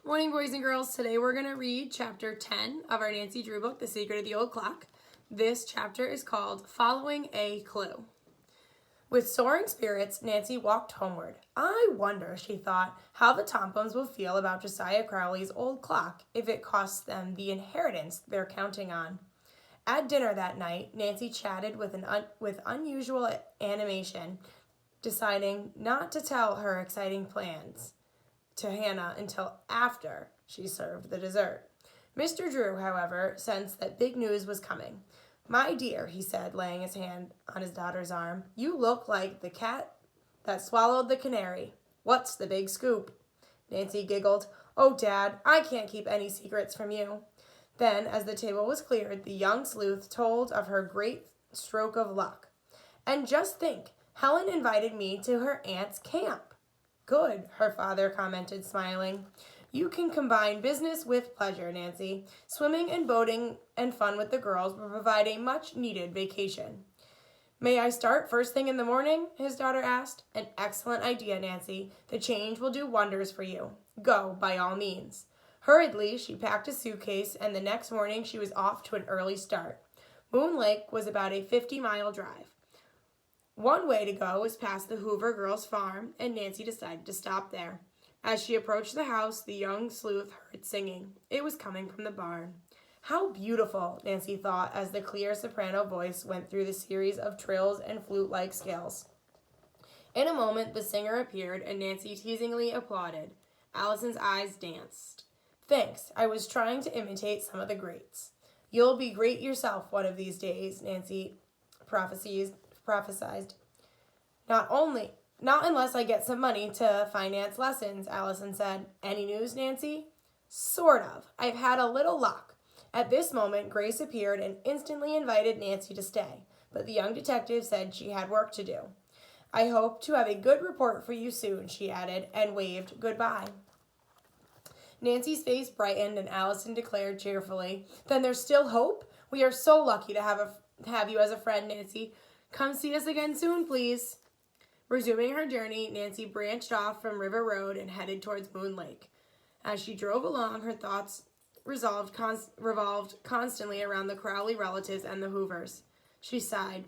Morning, boys and girls. Today we're going to read chapter 10 of our Nancy Drew book, The Secret of the Old Clock. This chapter is called Following a Clue. With soaring spirits, Nancy walked homeward. I wonder, she thought, how the Tompkins will feel about Josiah Crowley's old clock if it costs them the inheritance they're counting on. At dinner that night, Nancy chatted with unusual animation, deciding not to tell her exciting plans to Hannah until after she served the dessert. Mr. Drew, however, sensed that big news was coming. My dear, he said, laying his hand on his daughter's arm, you look like the cat that swallowed the canary. What's the big scoop? Nancy giggled. Oh, Dad, I can't keep any secrets from you. Then, as the table was cleared, the young sleuth told of her great stroke of luck. And just think, Helen invited me to her aunt's camp. Good, her father commented, smiling. You can combine business with pleasure, Nancy. Swimming and boating and fun with the girls will provide a much-needed vacation. May I start first thing in the morning? His daughter asked. An excellent idea, Nancy. The change will do wonders for you. Go, by all means. Hurriedly, she packed a suitcase, and the next morning she was off to an early start. Moon Lake was about a 50-mile drive. One way to go was past the Hoover girls' farm, and Nancy decided to stop there. As she approached the house, the young sleuth heard singing. It was coming from the barn. How beautiful, Nancy thought, as the clear soprano voice went through the series of trills and flute-like scales. In a moment, the singer appeared, and Nancy teasingly applauded. Allison's eyes danced. Thanks, I was trying to imitate some of the greats. You'll be great yourself one of these days, Nancy prophesied. Not unless I get some money to finance lessons, Allison said. Any news, Nancy? Sort of. I've had a little luck. At this moment, Grace appeared and instantly invited Nancy to stay, but the young detective said she had work to do. I hope to have a good report for you soon, she added, and waved goodbye. Nancy's face brightened, and Allison declared cheerfully, Then there's still hope? We are so lucky to have you as a friend, Nancy. Come see us again soon, please. Resuming her journey, Nancy branched off from River Road and headed towards Moon Lake. As she drove along, her thoughts revolved constantly around the Crowley relatives and the Hoovers. She sighed.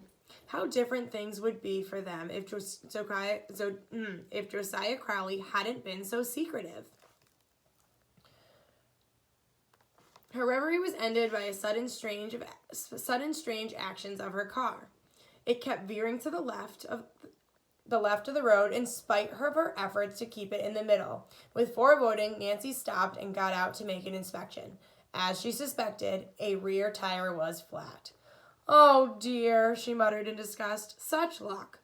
How different things would be for them if Josiah Crowley hadn't been so secretive. Her reverie was ended by sudden strange actions of her car. It kept veering to the left of the road in spite of her efforts to keep it in the middle. With foreboding, Nancy stopped and got out to make an inspection. As she suspected, a rear tire was flat. Oh dear, she muttered in disgust. Such luck.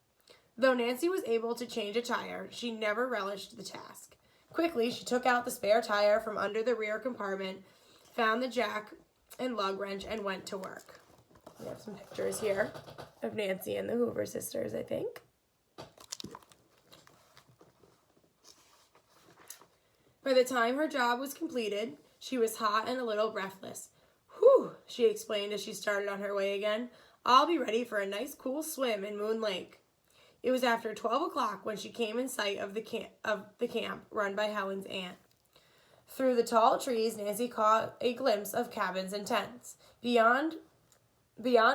Though Nancy was able to change a tire, she never relished the task. Quickly, she took out the spare tire from under the rear compartment, found the jack and lug wrench, and went to work. We have some pictures here of Nancy and the Hoover sisters, I think. By the time her job was completed, she was hot and a little breathless. Whew, she explained as she started on her way again. I'll be ready for a nice cool swim in Moon Lake. It was after 12 o'clock when she came in sight of the camp run by Helen's aunt. Through the tall trees, Nancy caught a glimpse of cabins and tents. Beyond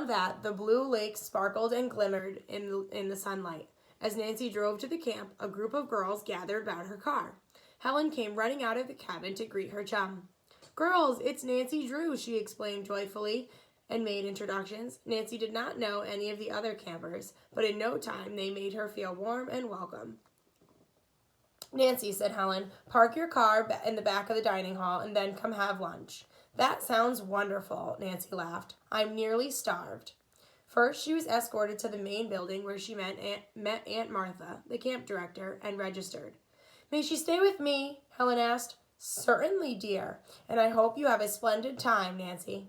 that, the blue lake sparkled and glimmered in the sunlight. As Nancy drove to the camp, a group of girls gathered about her car. Helen came running out of the cabin to greet her chum. Girls, it's Nancy Drew, she explained joyfully and made introductions. Nancy did not know any of the other campers, but in no time they made her feel warm and welcome. Nancy, said Helen, park your car in the back of the dining hall and then come have lunch. That sounds wonderful, Nancy laughed. I'm nearly starved. First, she was escorted to the main building where she met Aunt Martha, the camp director, and registered. May she stay with me? Helen asked. Certainly, dear, and I hope you have a splendid time, Nancy.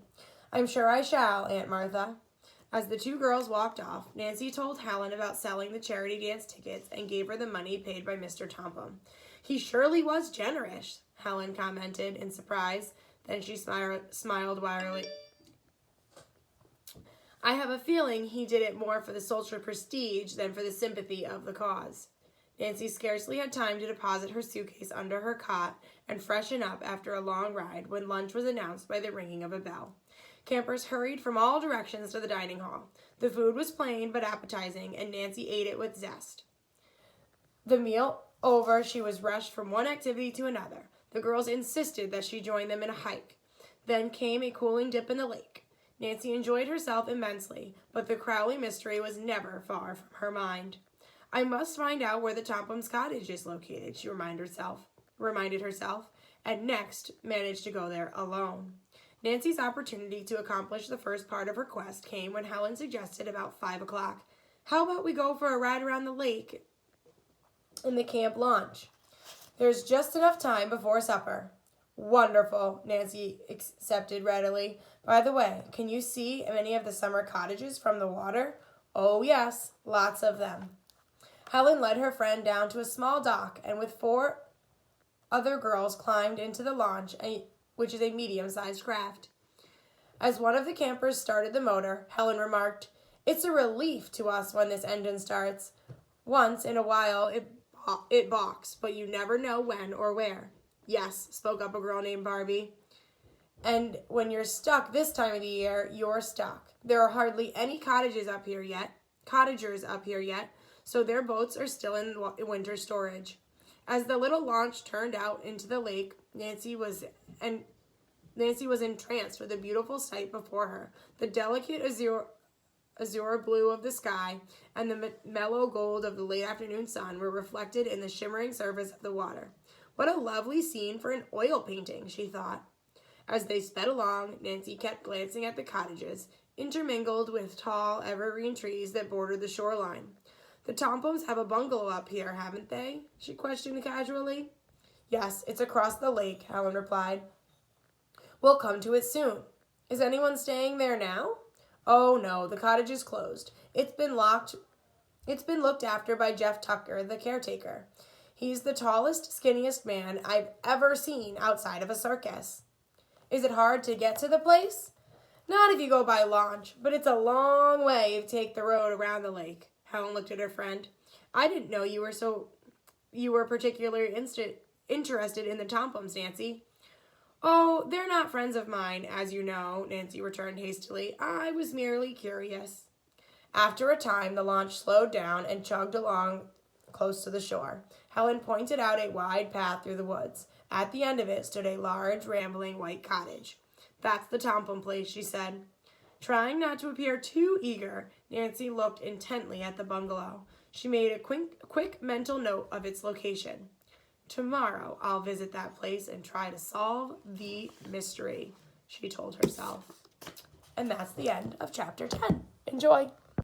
I'm sure I shall, Aunt Martha. As the two girls walked off, Nancy told Helen about selling the charity dance tickets and gave her the money paid by Mr. Tompkins. He surely was generous, Helen commented in surprise. Then she smiled wryly. I have a feeling he did it more for the social prestige than for the sympathy of the cause. Nancy scarcely had time to deposit her suitcase under her cot and freshen up after a long ride when lunch was announced by the ringing of a bell. Campers hurried from all directions to the dining hall. The food was plain but appetizing, and Nancy ate it with zest. The meal over, she was rushed from one activity to another. The girls insisted that she join them in a hike. Then came a cooling dip in the lake. Nancy enjoyed herself immensely, but the Crowley mystery was never far from her mind. I must find out where the Tompkins cottage is located, she reminded herself, and next managed to go there alone. Nancy's opportunity to accomplish the first part of her quest came when Helen suggested about 5 o'clock. How about we go for a ride around the lake in the camp launch? There's just enough time before supper. Wonderful, Nancy accepted readily. By the way, can you see many of the summer cottages from the water? Oh yes, lots of them. Helen led her friend down to a small dock and with 4 other girls climbed into the launch, which is a medium-sized craft. As one of the campers started the motor, Helen remarked, "It's a relief to us when this engine starts. Once in a while it balks, but you never know when or where." "Yes," spoke up a girl named Barbie. "And when you're stuck this time of the year, you're stuck. There are hardly any cottagers up here yet, so their boats are still in winter storage." As the little launch turned out into the lake, Nancy was entranced with the beautiful sight before her. The delicate azure blue of the sky and the mellow gold of the late afternoon sun were reflected in the shimmering surface of the water. What a lovely scene for an oil painting, she thought. As they sped along, Nancy kept glancing at the cottages, intermingled with tall, evergreen trees that bordered the shoreline. "The Tompkins have a bungalow up here, haven't they?" she questioned casually. "Yes, it's across the lake," Helen replied. "We'll come to it soon. Is anyone staying there now?" "Oh, no, the cottage is closed. It's been looked after by Jeff Tucker, the caretaker. He's the tallest, skinniest man I've ever seen outside of a circus." "Is it hard to get to the place?" "Not if you go by launch, but it's a long way to take the road around the lake." Helen looked at her friend. "I didn't know you were particularly interested in the Tompkins, Nancy." "Oh, they're not friends of mine, as you know," Nancy returned hastily. "I was merely curious." After a time, the launch slowed down and chugged along close to the shore. Helen pointed out a wide path through the woods. At the end of it stood a large, rambling white cottage. "That's the Tompkins place," she said. Trying not to appear too eager, Nancy looked intently at the bungalow. She made a quick mental note of its location. "Tomorrow I'll visit that place and try to solve the mystery," she told herself. And that's the end of chapter 10. Enjoy!